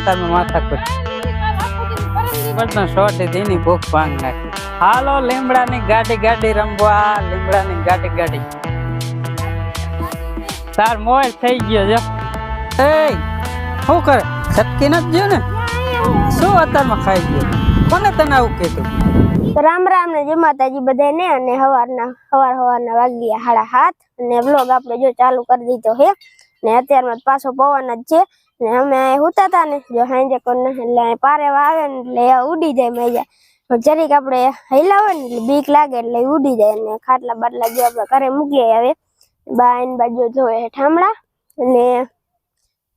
તમે માથા કુટ બધો શોર્ટ દીની ભૂખ ભાંગ નાખી. હાલો લીમડાની ગાડી રમવા, લીમડાની ગાડી. તાર મોય થઈ ગયો જો. એ શું કરે? છટકી નથી ગયો ને? શું અત્યારમાં ખાઈ ગયો? કોને તને આવું કીધું? રામ રામ ને જય માતાજી બધાને. અને સવારના વાગ્યા 7:30 અને વ્લોગ આપણે જો ચાલુ કરી દીધો હે ને અત્યારમાં પાછો પવન જ છે ને અમે હુતા હતા ને જો હાંજે કોને એટલે પારેવા આવે ને એટલે ઉડી જાય મજા. જરીક આપણે હિલાવે ને એટલે બીક લાગે એટલે ઉડી જાય ને ખાટલા બાટલા જો આપણે ઘરે મૂકીએ. હવે બાઈન બાજુ જોવે ઠામડા અને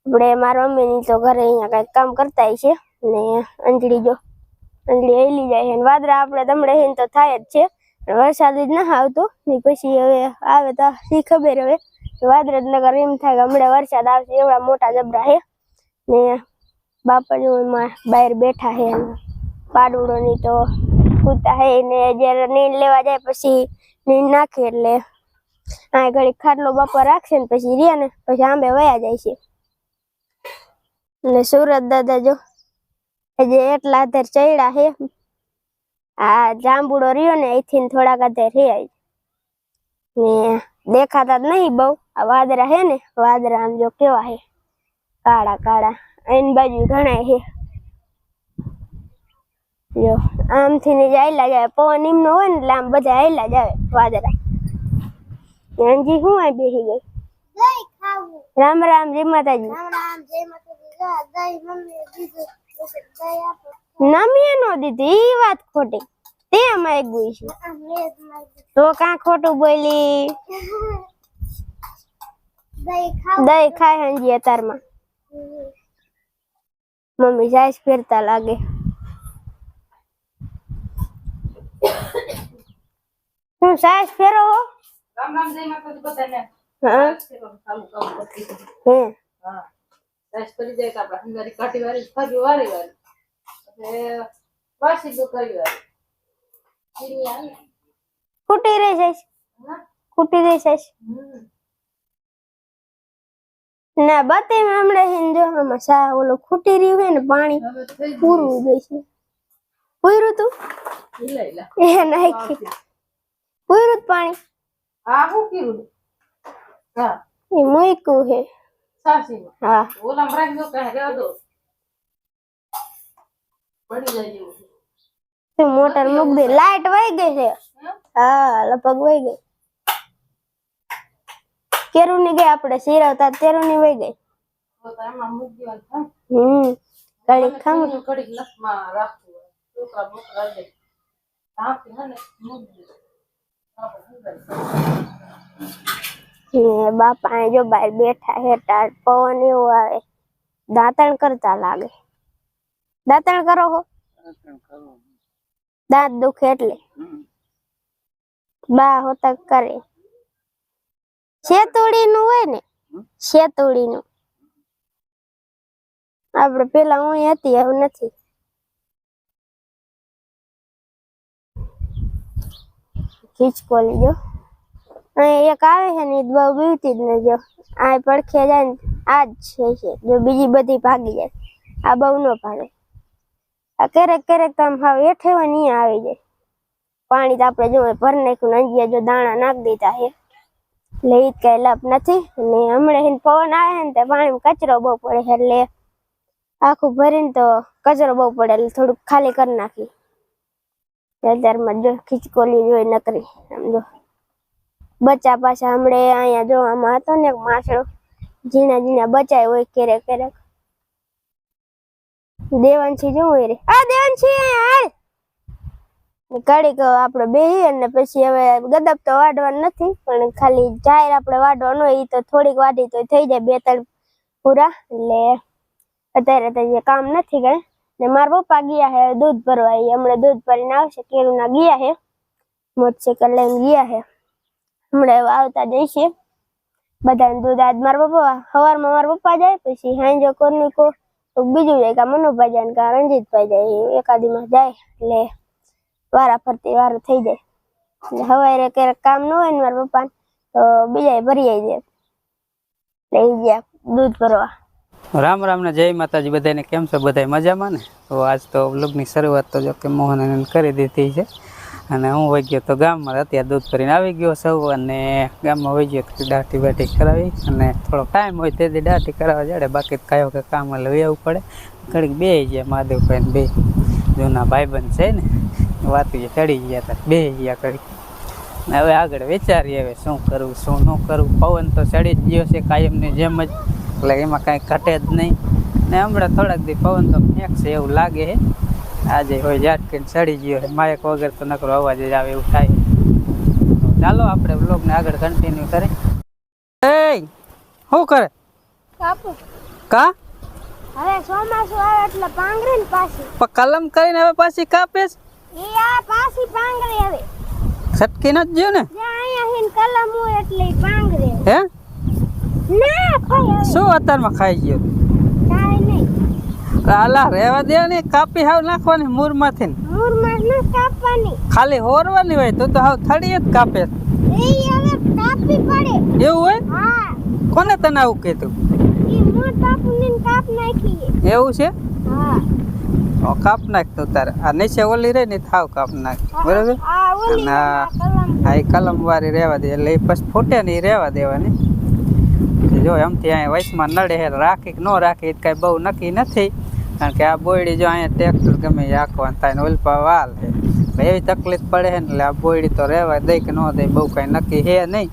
આપણે મારા મમ્મીની તો ઘરે અહીંયા કઈક કામ કરતા છે ને અંજળી જો અંજળી હેલી જાય છે. વાદળા આપણે દમડે છે તો થાય જ છે, વરસાદ જ ના આવતો ને પછી હવે આવે તો શી ખબર. હવે વાદળ નગર એમ થાય કે હમણાં વરસાદ આવશે એવડા મોટા જબરા છે ને બાપા જો એમાં બહાર બેઠા છે. પાડુડો ની તો કૂતા હે ને જયારે નીંદ લેવા જાય પછી નીંદ નાખે એટલે આ ઘડી ખાટલો બાપા રાખશે ને પછી રે ને પછી આંબે વયા જાય છે. ને સુરત દાદા જો હજી એટલા આધાર ચડ્યા છે. આ જાંબુડો રહ્યો ને અહીંથી થોડાક આધાર રે ને દેખાતા જ નહીં બહુ. આ વાદરા હે ને વાદરા આમ જો કેવા હે કાળા એની બાજુ ઘણા હે જો આમથી ને આયલા જાય પવન એમનો હોય ને એટલે આમ બધા આયલા જાય વાદરા. અંજી હું આ બેસી ગઈ. રામ રામ જય માતાજી. નમીએ નો દીધી ઈ વાત ખોટી. તે અમાય ગઈ છે તો કાં ખોટું બોલી. દહીં ખાય હંજી અતારમાં. મમ્મી સાઈઝ ફેરતા લાગે. હું સાઈઝ ફેરો હો. રામ રામ જય માતાજી બધાને. હા ચાલુ કામ કરતી હતી. હે હા સાઈઝ કરી દે કે આપણે હંગારી કાટી વાળી ફાજી વાળી એટલે વાસી દો કરી વાળી ચીની આવે ખૂટી રહી છે. હા ખૂટી રહી છે ના બતે હમણાં હિંજો આમાં સા ઓલો ખૂટી રહ્યું હે ને પાણી હવે થઈ પૂરું જઈશે. પૂરું તું ઈલા એ નાખી પૂરું પાણી હા હું કીધું હા એ મૂક્યું હે. સાસીમાં હા ઓલા મરાઈ દો કહે રહેવા દો પડી જાય જેવું તે મોટર મૂક દે. લાઈટ વહી ગઈ છે. હા લપગ વહી ગઈ. કેરું ની ગઈ આપણે સિરાવતા તેરું ની વહી ગઈ. તો એમાં મૂક દેવાનું થાય. ઘડી ખમ ઘડીક લખમાં રાખવું હોય છોકરા બોકરા દે ઢાંકી હે ને મૂક દે બાપા જો બહાર બેઠા હેઠા પવન એવું આવે દાંતણ કરતા લાગે. દાંતણ કરો હો દાંત દુખે એટલે બા હોતા કરે. શેતુડી નું હોય ને શેતુડી નું આપડે પેલા હું હતી હવે નથી. ખીચકોલી જો એક આવે છે ને બહુ બીવતી જ ને જો આ પડખે જાય ને આ જ છે જો બીજી બધી ભાગી જાય. આ બહુ ન ભાગે. આ ક્યારેક તો આમ હાવ હેઠે હોય ને અહીંયા આવી જાય. પાણી તો આપણે જો ભર નાખ્યું અંજિયા જો દાણા નાખી દીધા છે એટલે ઈ કઈ લાભ નથી. અને હમણાં પવન આવે ને તો પાણીમાં કચરો બહુ પડે છે એટલે આખું ભરીને તો કચરો બહુ પડે એટલે થોડુંક ખાલી કરી નાખી. અત્યારમાં જો ખીચકોલી જોઈ નકરી આમ જો બચ્ચા પાછા હમણે અહીંયા જો આમાં હતો ને માછડો ઝીણા બચાય હોય ક્યારેક દેવાંશી જો હોય રે આ દેવાંશી હાલ ઘડીક આપણે બેહી અને પછી હવે ગદબ તો વાઢવાનું નથી પણ ખાલી જાહેર આપણે વાઢવાનું હોય એ તો થોડીક વાઢી તો થઈ જાય 2-3 પૂરા. એટલે અત્યારે તો જે કામ નથી કઈ ને મારા પપ્પા ગયા હે દૂધ ભરવા. હમણાં દૂધ ભરીને આવશે. કેરુના ગયા હે મોટરસાઇકલ લઈને ગયા હે. હમણાં આવતા જઈશે બધાને દૂધ. આજ મારા પપ્પા સવારમાં મારા પપ્પા જાય પછી હાંજો કોનું બીજું જાય કા મનુભાઈ જાય કા રંજીતભાઈ જાય એકાદીમાં જાય એટલે વારા ફરતી વારો થઈ જાય. સવારે ક્યારેક કામ ન હોય ને મારા પપ્પા તો બીજા ભરી આવી જાય લઈ ગયા દૂધ ભરવા. રામ રામ ને જય માતાજી બધાને. કેમ છો બધા મજામાં ને? તો આજ તો વ્લોગની શરૂઆત તો જો કે મોહન એને કરી દીધી છે અને હું વહી ગયો તો ગામમાં. અત્યારે દૂધ ભરીને આવી ગયો સૌ અને ગામમાં વહી ગયો તો દાઢી બાટી કરાવી અને થોડો ટાઈમ હોય તેથી દાઢી કરાવવા જડે, બાકી કાંઈ વખત કામ લઈ આવવું પડે. ઘડીક બે ગયા મહાદેવભાઈ બે જૂના ભાઈબંધ છે ને, વાતું ચડી ગયા હતા, બે ગયા ઘડીક. હવે આગળ વિચારીએ હવે શું કરવું શું ન કરવું. પવન તો ચડી જ ગયો છે કાયમની જેમ જ, એટલે એમાં કાંઈ ઘટે જ નહીં. ને હમણાં થોડાક દી પવન તો ફેંકશે એવું લાગે છે. આજે હોય ઝાટકીને ચડી ગયો છે, માયક વગર તો નકરો અવાજ જ આવે એવું થાય. ચાલો આપણે બ્લોગને આગળ કન્ટિન્યુ કરીએ. એ શું કરે કાપુ કા? હવે ચોમાસું આવે એટલે પાંગરે ને પાછી કલમ કરીને હવે પાછી કાપેશ? એ આ પાછી પાંગરે હવે છટકી નથી ગયો ને? જ્યાં અહીંયા હિન કલમ હોય એટલે ઈ પાંગરે હે ના ખાઈ હવે શું અત્યારમાં ખાઈ ગયો? કાઈ નહીં. કાલા રહેવા દે ને, કાપી હાવ નાખવાની મૂરમાંથી ને. મૂરમાં ન કાપવાની, ખાલી હોરવાની હોય તો હાવ થડીએ જ કાપે. એ હવે કાપી પડે. એવું હોય? હા, કોને તને આવું કીધું? ઈ મોટ બાપુને કાપ નાખી. એવું છે? હા, તો કાપ નાખ તો તારે. આ નીચે ઓલી રહી ને થાવ કાપ નાખ, બરાબર? આ ઓલી અને કલમ આ કલમ વાળી રહેવા દે, એટલે એ પછી ફૂટે ને એ રહેવા દેવાની. જો એમથી અહીંયા વચમાં નડે હે, રાખી કે ન રાખી એ કાંઈ બહુ નક્કી નથી, કારણ કે આ બોયડી જો અહીંયા ટ્રેક્ટર ગમે એ આંકવાનું થાય ને ઓલપા વાલ છે, એવી તકલીફ પડે છે ને, એટલે આ બોયડી તો રહેવા દે કે ન દે બહુ કાંઈ નક્કી છે નહીં.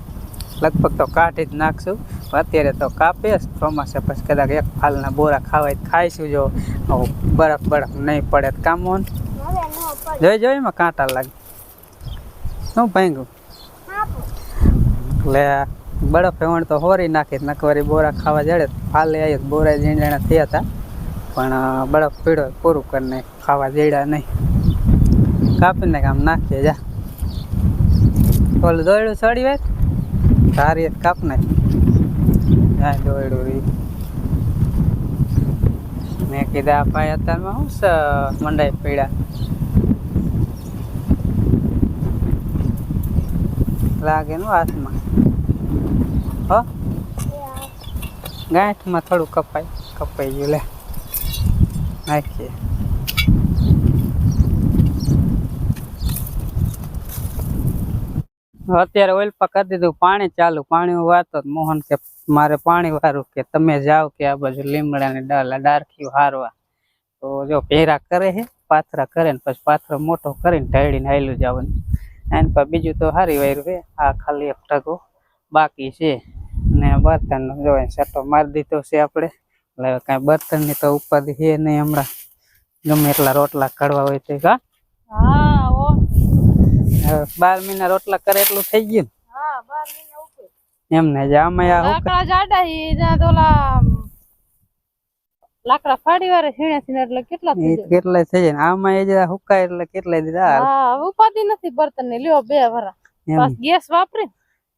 લગભગ તો કાઢી જ નાખશું. અત્યારે તો કાપીશ, ચોમાસે પછી કદાચ એક ફાલના બોરા ખાવાય ખાઈશું. જો બરફ બરફ નહીં પડે તો કામ હોન હવે નો પડે. જોઈ જોઈ એમાં કાંટા લાગે. શું ભાંગ્યું? કાપુ એટલે બરફ એવણ તો હોરી નાખી નકવારી બોરા ખાવા જડે. ફાલે આવી બોરા ઝીંડાણા થયા હતા, પણ બરફ પીડો પૂરું કરીને ખાવા જડ્યા નહીં. કાપીને આમ નાખીએ જા. ઓલું દોયડું ચડી હોય સારી કાપ નાખ. જાય દોયડું રહી. મેં કીધા આ ભાઈ અત્યારમાં શું મંડાઈ પીડા લાગે નું હાથમાં. હો ગાંઠમાં થોડું કપાઈ ગયું. લે નાખીએ. અત્યારે ઓઇલપા કરી દીધું પાણી ચાલુ. પાણી વાતો મોહન કે મારે પાણી વારું, કે તમે જાઓ કે આ બાજુ લીમડાની ડારખી હારવા. તો જો ભેરા કરે છે, પાથરા કરે ને પછી પાથરો મોટો કરીને ઢાળીને હાલ્યું જવાનું. એની પર બીજું તો સારી વાયરું છે. આ ખાલી એક ટકો બાકી છે ને બર્તનનો જો સટ્ટો મારી દીધો છે આપણે. એટલે હવે કાંઈ બર્તનની તો ઉપાધિ છે નહીં હમણાં. ગમે એટલા રોટલા કાઢવા હોય તો. કા હા ઓ 12 મહિના રોટલા કરે એટલું થઈ ગયું હા 12 મહિના ઉપર ને એમને જ. આમાં આ લાકડા જાડા ઈ જ્યાં તોલા લાકડા ફાડી વારે સીણે એટલે કેટલા થઈ જાય. કેટલાય થઈ જાય ને આમાં એ જ હુકાય એટલે કેટલાય દીધા. હા ઉપાધિ નથી બર્તન ની. લ્યો 2 વરા બસ ગેસ વાપરી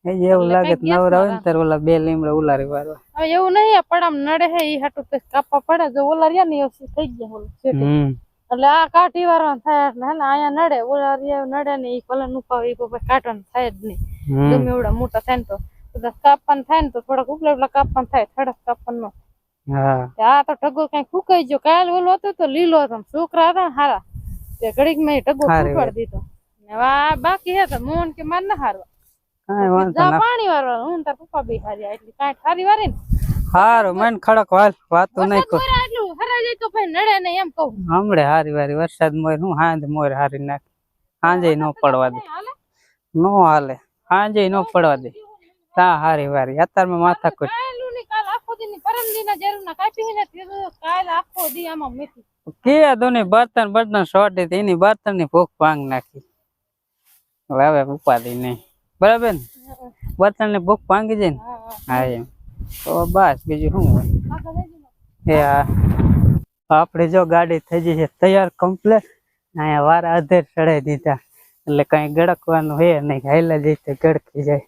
એ જ એવું લાગે નવરા હોય ને ત્યારે ઓલા 2 લીમડા ઉલારી વારવા. હવે એવું નહીં પડામ નડે હે ઈ હાટુ તો કાપવા પડે. જો ઓલારિયા ને એવું થઈ ગયા ઓલું સેટિંગ. એટલે આ કાઢી વારવાનું થાય એટલે હે ને અહીંયા નડે. ઓલારિયા નડે ને ઈ કલર નુપાવે ઈ કોઈ કાઢવાનું થાય જ નહીં. ગમે એવડા મોટા થાય ને તો કદાચ કાપવાનું થાય ને તો થોડાક ઉપલા કાપવાનું થાય, થડક કાપવાનું ન. હા આ તો ટગો કઈ ફૂકાઈ ગયો. કાલ ઓલો હતો તો લીલો હતો, છોકરા હતા ને હારા, તે ઘડીક માં ટગો ફૂકાડી દીધો. આ બાકી હે તો મોહન કે માર ના હારવા કાંઈ વાંધો ના. પાણી વારવાનું. હું તાર પપ્પા બી હારી એટલે કાંઈ હારી વારી ને હારું મન ખડક વાતો નહીં કર. એટલું હરાઈ જાય તો ભાઈ નડે ને એમ કહું. હમણે હારી વારી વરસાદ મોર હું હાંજ મોર હારી નાખ. હાંજે ન પડવા દે. નો હાલે. હાંજે ન પડવા દે. તા હારી વારી અત્યારમાં માથા કોઈ કાયલું ની કાલ આખો દી ની પરમ દી ના જરૂર ના કાપી ને કાલ આખો દી આમાં મેથી કે દોની બર્તન શોર્ટ એની બર્તન ની ભૂખ ભાંગ નાખી. હવે ઉપાધિ નહીં, બરાબર ને? બર્તન ની ભૂખ ભાંગી જાય ને. હા એમ તો બસ બીજું શું હોય. એ આપણે જો ગાડી થઈ જઈ છે તૈયાર કમ્પ્લેટ. અહીંયા વારા અધેર ચડાવી દીધા એટલે કઈ ગડકવાનું હે નહીં. હાઈલા જઈ તો ગડકી જાય.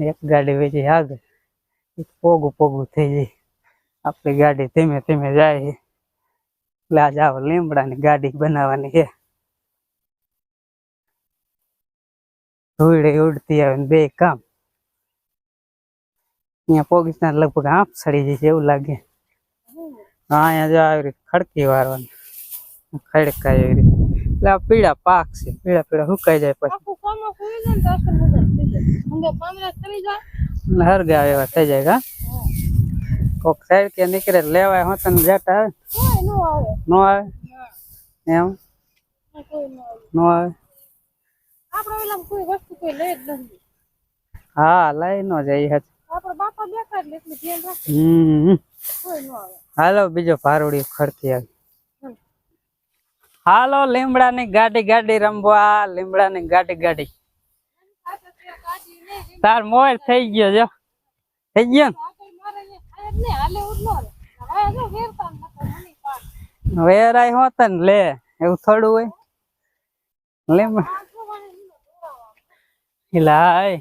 એક ગાડી વેચી આગળ પોગું થઈ જાય. આપણી ગાડી ધીમે ધીમે જાય છે. એટલે આજ આવો લીમડાની ગાડી બનાવવાની છે. ધૂળે ઉડતી આવે ને 2 કામ. અહીંયા પોગીસના લગભગ આંખ સડી જાય છે એવું લાગે. અહીંયા જો આવી રીતે ખડકી વારવાની ખડકાય એવી રીતે એટલે આ પીળા પાક છે પીળા પીળા સુકાઈ જાય પછી આખું ચોમાસું હોય ને તો અસલ મજા થઈ જાય ઊંઘે પાંદડા ચડી જાય એટલે હરગા એવા થઈ જાય કા કોક સાઈડ કે નીકળે લેવાય હોત ને જતા આવે કોઈ નો આવે નો આવે એમ કોઈ નો આવે નો આવે આપણે ઓલા કોઈ વસ્તુ કોઈ લે જ નથી હા લઈ નો જાય હે આપણે બાપા બેઠા એટલે એટલું ધ્યાન રાખે કોઈ નો આવે હાલો બીજો ભારોડી ખડકી આવી હાલો લીમડાની ગાડી ગાડી રમવા લીમડાની ગાડી ગાડી તાર મોર થઈ ગયો જો થઈ ગયો ને વેરાય હોત ને લે એવું થોડું હોય લાય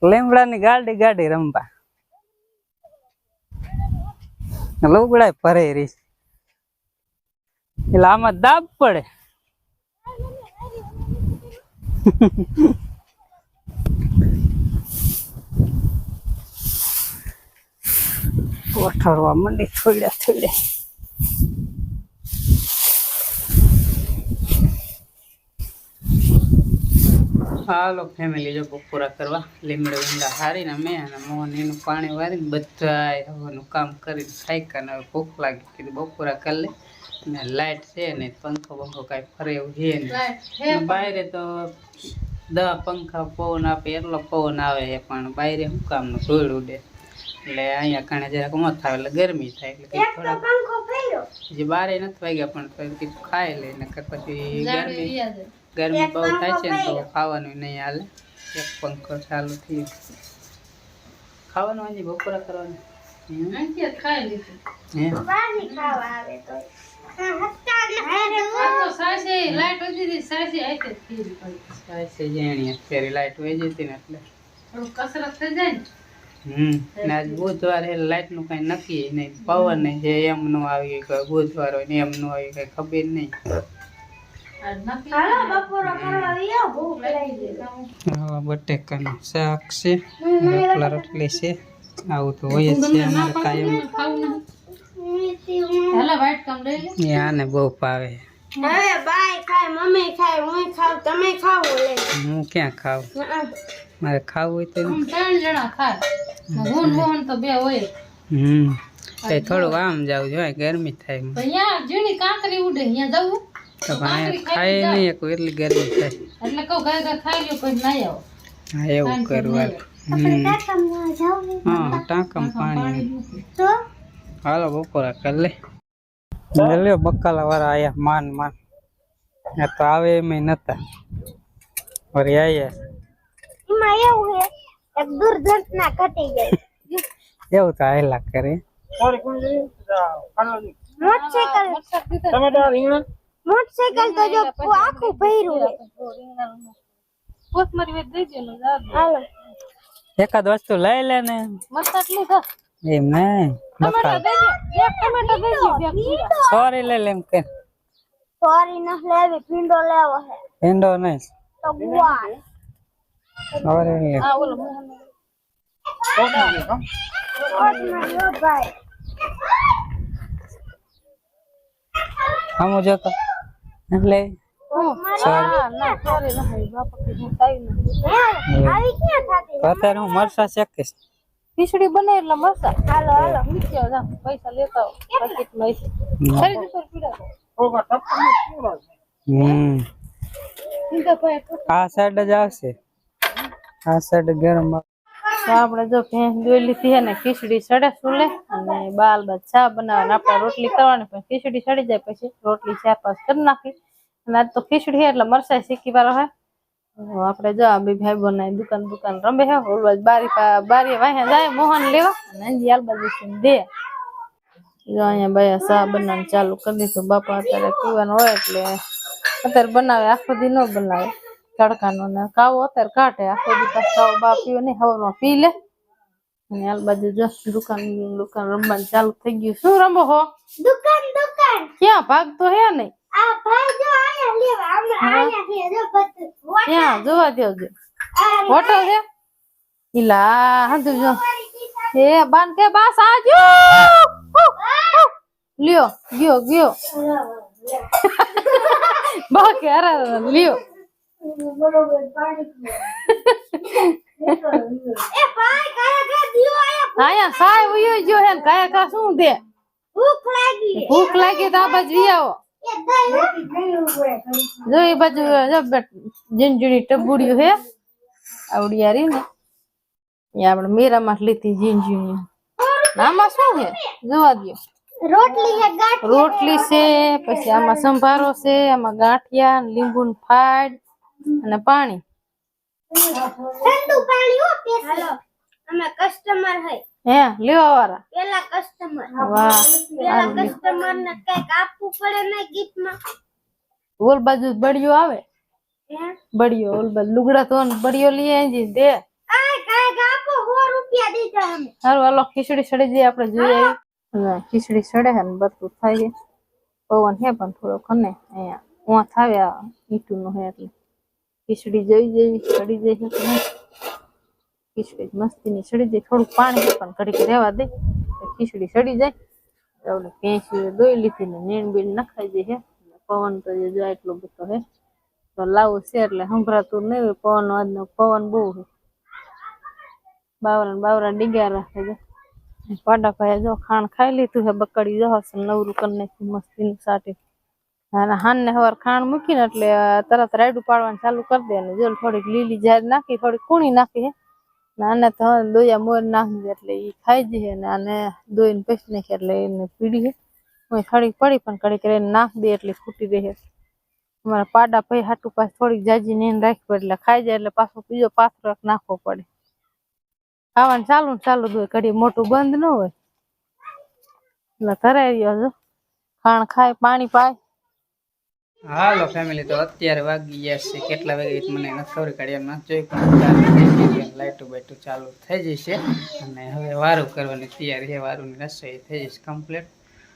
લીમડાની ગાડી ગાડી રમવા લુગડાય ભરે રહી એટલે આમાં દાબ પડે વઠાડવા મંડી થોડ્યા થોડ્યા હાલો ફેમિલી જો બપોરા કરવા લીમડા લીમડા હારીને મેં અને મોહન એનું પાણી વારીને બધા હવાનું કામ કરીને થાક્યા ને હવે ભૂખ લાગી કીધું બપોરા કરી લે ને લાઈટ છે ને પંખો બંખો કાંઈ ફરે એવું છે ને બહાર તો 10 પંખા પવન આપે એટલો પવન આવે છે પણ બહાર શું કામનું ધૂળ ઉડે એટલે અહીંયા કારણે જરાક મત થાય એટલે ગરમી થાય એટલે થોડા હજી 12 નથી વાગ્યા પણ કીધું ખાઈ લે ને પછી ગરમી બહુ થાય છે ને તો ખાવાનું નહીં હાલે એક પંખો ચાલુ થઈ ખાવાનું હજી બપોરા કરવાનું લાઈટ વહી જતી ને એટલે કસરત થઈ જાય ને આજ બુધવાર એટલે લાઈટ નું કઈ નક્કી નહીં પવન નહીં જે એમ નું આવી ગયું બુધવાર હોય ને એમ નું આવી કઈ ખબર નહીં બટેકાનું શાક છે રોટલા રોટલી છે આવું તો હોય જ છે અમારે કાયમ આને બહુ ભાવે હું ક્યાં ખાવ મારે ખાવું હોય તો 3 જણા ખાય મોહન તો 2 હોય કઈ થોડું આમ જાવ જોઈએ ગરમી થાય અહીંયા જૂની કાંકરી ઉડે અહીંયા જવું તો પણ ખાય નહીં એટલી ગરમી થાય એટલે કહું ગાય ખાઈ લ્યો પછી ના આવો હા એવું કરવાનું હા ટાંકમ પાણી હાલો બપોરા કરી લે બકાલા વાળા આયા માન માન તો આવે એમ નતા વળી આયા એમાં એવું છે એક દુર્ઘટના ઘટી ગઈ એવું તો આયલા કરે મોટરસાઇકલ તો જો આખું ભર્યું હાલો એકાદ વસ્તુ લઈ લે ને એમ નહીં સોરી લઈ લે એમ કે સોરી ન લેવી પીંડો લેવો છે ભીંડો નહીં તો ગુવાર સોરી લે ભાઈ આમ જોતો એટલે અત્યારે હું મરસા શેકીશ ખીચડી બને એટલે મરસા હાલો હાલો પૈસા લેતા આ સાઈડ જ આવશે આ સાઈડ ગરમ આપણે જો ભેંસ દોઈ લીધી છે ને ખીચડી સડે સુલે અને બાલ બાદ ચા બનાવવાની આપણે રોટલી કરવાની પણ ખીચડી સડી જાય પછી રોટલી 4-5 કરી નાખી અને આજ તો ખીચડી છે એટલે મરસાઈ શીખી વાળો હે આપણે જો આ બે ભાઈ બનાવી દુકાન રમે છે ઓલવાજ બારી વાહે જાય મોહન લેવા અને અંજી આલ બાજુ દે જો અહીંયા ભાઈ ચા બનાવવાનું ચાલુ કરી દીધું બાપા અત્યારે પીવાનું હોય એટલે અત્યારે બનાવે આખો દી ન બનાવે તડકાનો ને કાવો અત્યારે કાઢે આખો દી કાવો બા પીવે નહીં હવામાં પી લે અને આલ બાજુ જો દુકાન રમવાનું ચાલુ થઈ ગયું શું રમો હો દુકાન ક્યાં ભાગતો હે નહીં આ ભાઈ જો આયા લેવા આયા છે જો બધું ક્યાં જોવા દો હોટલ છે ઈલા હા જો એ બાન કે બાસ આજો લ્યો ગયો બાકી અરે લ્યો આયા સાય ઉયો જો હે કાયા કા શું દે ભૂખ લાગી તો આ બાજુ આવો જો એ બાજુ જીંજણી ટબુડિયું હે આવડી આરી ને એ આપણે મેરામાં લીધી જીંજણી આમાં શું હે જોવા દો રોટલી છે પછી આમાં સંભારો છે આમાં ગાંઠિયા લીંબુ ફાડ અને પાણી ઠંડુ પાણી હો પેલા અમે કસ્ટમર હે હે લેવા વાળા પેલા કસ્ટમર વાહ પેલા કસ્ટમર ને કઈક આપવું પડે ને ગિફ્ટ માં ઓલ બાજુ બળિયો આવે બળિયો ઓલ બાજુ લુગડા તો બળિયો લઈ આવી દે કઈક આપો 100 રૂપિયા દીધા અમે હારું હાલો ખીચડી સડી જાય આપણે જોઈ આવી ખીચડી સડે હે ને બધું થાય છે પવન હે પણ થોડો ખને અહીંયા ઉવા થાવે આ ઈટુ નો હે એટલે ખીચડી જોઈ જેવી સડી જાય છે ખીચડી મસ્તી ની સડી જાય થોડું પાણી પણ ઘડીક રહેવા દે ખીચડી સડી જાય એટલે પેંસી દોઈ લીધી ને નીણ બીણ નખાઈ જાય છે પવન તો જો એટલો બધો હે તો લાવું છે એટલે સંભળાતું નહીં હોય પવન આજનો પવન બહુ છે બાવરા ડીગ્યા રાખે છે પાડા ભાઈ જો ખાણ ખાઈ લીધું છે બકડી જો નવરું કરી નાખ્યું મસ્તી સાટી અને હાન ને સવાર ખાણ મૂકીને એટલે તરત રાયડું પાડવાનું ચાલુ કરી દે અને જો થોડીક લીલી જાર નાખી થોડીક કૂણી નાખી ને આને તો દોયા મોર નાખી દે એટલે એ ખાઈ જાય ને આને દોઈને પેસી નાખી એટલે એને પીડી છે ખડી પડી પણ કડી કરીને નાખ દે એટલે ખૂટી રહે અમારા પાડા ભાઈ હાટું પાછું થોડીક જાજી નીન રાખવી પડે એટલે ખાઈ જાય એટલે પાછો બીજો પાથરો નાખવો પડે ખાવાનું ચાલુ જ હોય કડી મોટું બંધ ન હોય એટલે ધરાઈ રહ્યો છો ખાણ ખાય પાણી પાય હાલો ફેમિલી તો અત્યારે વાગી ગયા છે કેટલા વાગે મને નથી ખબર કાઢ્યા જોઈ પણ લાઈટું બાઈટું ચાલુ થઈ જશે અને હવે વારું કરવાની તૈયારી છે વારુંની રસોઈ થઈ જશે કમ્પ્લીટ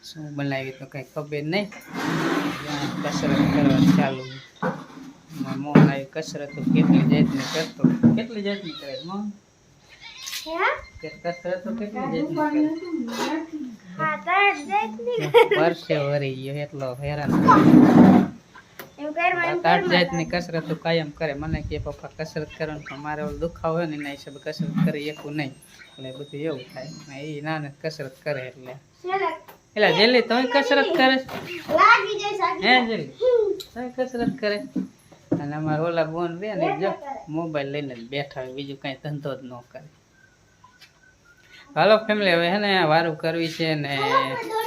શું બનાવી તો કંઈ ખબર નહીં કસરત કરવાની ચાલુ મોહન આવી કસરત કેટલી જાતની કરતો કેટલી જાતની કરે મોહન કસરત તો કેટલી જાતની કરે વર્ષે વરી ગયો એટલો હેરાન આઠ જાતની કસરત કાયમ કરે મને કે પપ્પા કસરત કરવાનું પણ મારે ઓલું દુખાવો હોય ને એના હિસાબે કસરત કરી શકું નહીં એટલે બધું એવું થાય એ નાને કસરત કરે એટલે જેલી તમે કસરત કરે હે જેલી તમે કસરત કરે અને અમારા ઓલા બોન રે ને જો મોબાઈલ લઈને જ બેઠા હોય બીજું કઈ ધંધો જ ન કરે હાલો ફેમિલી હવે હે ને વારું કરવી છે ને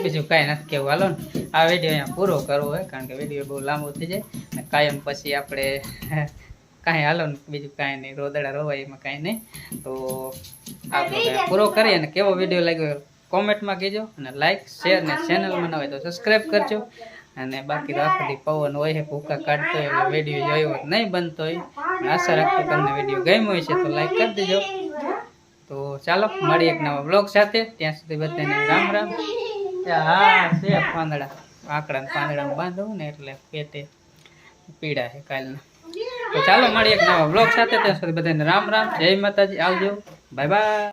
બીજું કાંઈ નથી કેવું હાલો ને આ વિડીયો અહીંયા પૂરો કરવો હોય કારણ કે વિડીયો બહુ લાંબો થઈ જાય ને કાયમ પછી આપણે કાંઈ હાલો ને બીજું કાંઈ નહીં રોદડા રોવાય એમાં કાંઈ નહીં તો આપણે પૂરો કરીએ ને કેવો વિડીયો લાગ્યો કોમેન્ટમાં કહેજો અને લાઇક શેર ને ચેનલમાં ન હોય તો સબસ્ક્રાઈબ કરજો અને બાકી તો આખો દી પવન હોય છે ભૂકા કાઢતો હોય એટલે વિડીયો જોયો હોય નહીં બનતો હોય આશા રાખતો તમને વિડીયો ગમ્યો હોય છે તો લાઈક કરી દેજો તો ચાલો મળીએ એક નવા બ્લોગ સાથે ત્યાં સુધી બધાને રામ રામ હા છે પાંદડા આંકડા પાંદડા બાંધવું ને એટલે પેટે પીડા છે કાલના તો ચાલો મળીએ એક નવા બ્લોગ સાથે ત્યાં સુધી બધાને રામ રામ જય માતાજી આવજો બાય બાય